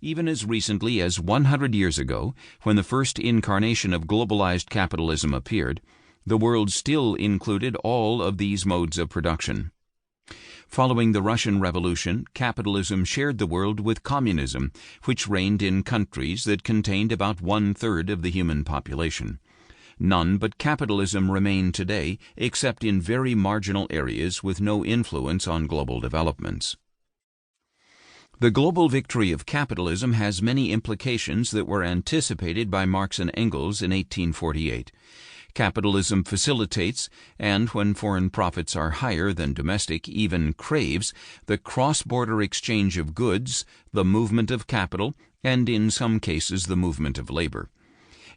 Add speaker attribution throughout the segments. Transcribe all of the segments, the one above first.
Speaker 1: Even as recently as 100 years ago, when the first incarnation of globalized capitalism appeared, the world still included all of these modes of production. Following the Russian Revolution, capitalism shared the world with communism, which reigned in countries that contained about 1/3 of the human population. None but capitalism remain today, except in very marginal areas with no influence on global developments. The global victory of capitalism has many implications that were anticipated by Marx and Engels in 1848. Capitalism facilitates, and when foreign profits are higher than domestic, even craves, the cross-border exchange of goods, the movement of capital, and in some cases the movement of labor.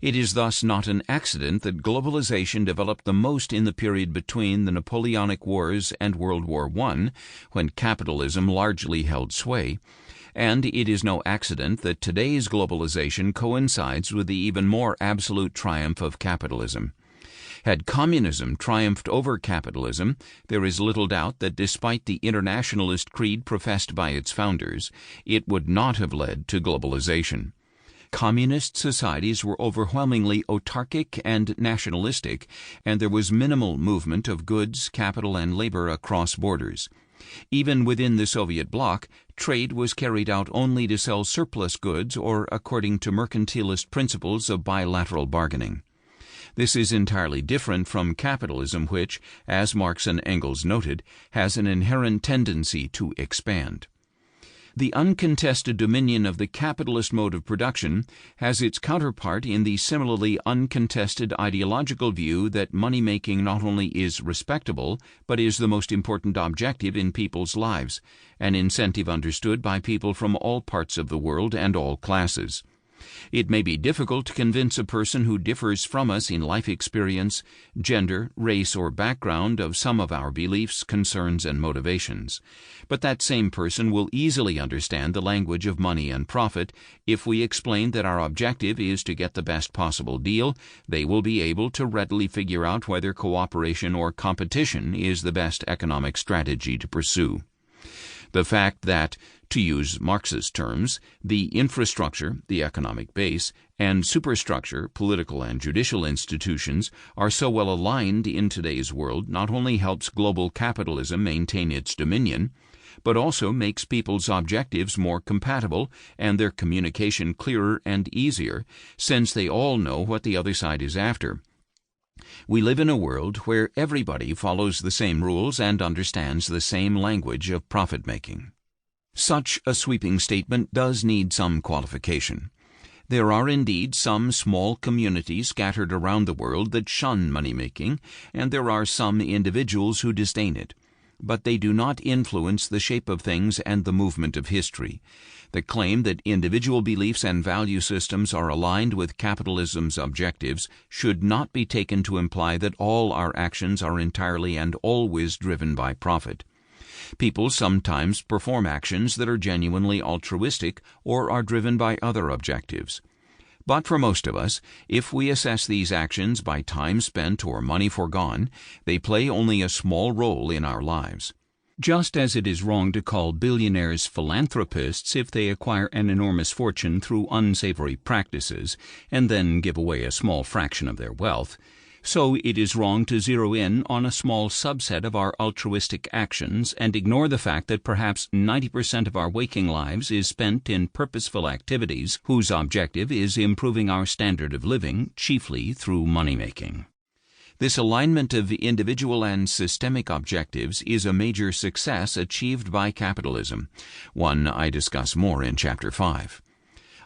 Speaker 1: It is thus not an accident that globalization developed the most in the period between the Napoleonic Wars and World War I, when capitalism largely held sway, and it is no accident that today's globalization coincides with the even more absolute triumph of capitalism. Had communism triumphed over capitalism, there is little doubt that despite the internationalist creed professed by its founders, it would not have led to globalization. Communist societies were overwhelmingly autarkic and nationalistic, and there was minimal movement of goods, capital, and labor across borders. Even within the Soviet bloc, trade was carried out only to sell surplus goods or according to mercantilist principles of bilateral bargaining. This is entirely different from capitalism, which, as Marx and Engels noted, has an inherent tendency to expand. The uncontested dominion of the capitalist mode of production has its counterpart in the similarly uncontested ideological view that money-making not only is respectable, but is the most important objective in people's lives, an incentive understood by people from all parts of the world and all classes. It may be difficult to convince a person who differs from us in life experience, gender, race, or background of some of our beliefs, concerns, and motivations. But that same person will easily understand the language of money and profit. If we explain that our objective is to get the best possible deal, they will be able to readily figure out whether cooperation or competition is the best economic strategy to pursue. The fact that, to use Marx's terms, the infrastructure, the economic base, and superstructure, political and judicial institutions, are so well aligned in today's world not only helps global capitalism maintain its dominion, but also makes people's objectives more compatible and their communication clearer and easier, since they all know what the other side is after. We live in a world where everybody follows the same rules and understands the same language of profit-making. Such a sweeping statement does need some qualification. There are indeed some small communities scattered around the world that shun money-making, and there are some individuals who disdain it. But they do not influence the shape of things and the movement of history. The claim that individual beliefs and value systems are aligned with capitalism's objectives should not be taken to imply that all our actions are entirely and always driven by profit. People sometimes perform actions that are genuinely altruistic or are driven by other objectives. But for most of us, if we assess these actions by time spent or money foregone, they play only a small role in our lives. Just as it is wrong to call billionaires philanthropists if they acquire an enormous fortune through unsavory practices and then give away a small fraction of their wealth, so it is wrong to zero in on a small subset of our altruistic actions and ignore the fact that perhaps 90% of our waking lives is spent in purposeful activities whose objective is improving our standard of living, chiefly through money-making. This alignment of individual and systemic objectives is a major success achieved by capitalism, one I discuss more in Chapter 5.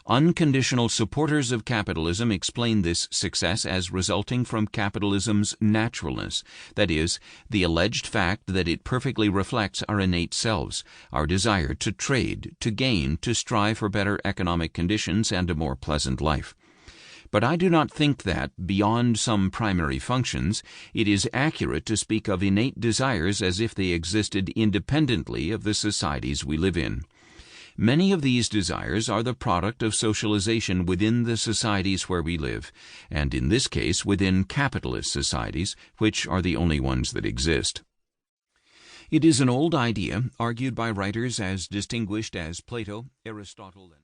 Speaker 1: Unconditional supporters of capitalism explain this success as resulting from capitalism's naturalness, that is, the alleged fact that it perfectly reflects our innate selves, our desire to trade, to gain, to strive for better economic conditions and a more pleasant life. But I do not think that, beyond some primary functions, it is accurate to speak of innate desires as if they existed independently of the societies we live in. Many of these desires are the product of socialization within the societies where we live, and in this case within capitalist societies, which are the only ones that exist. It is an old idea, argued by writers as distinguished as Plato, Aristotle, and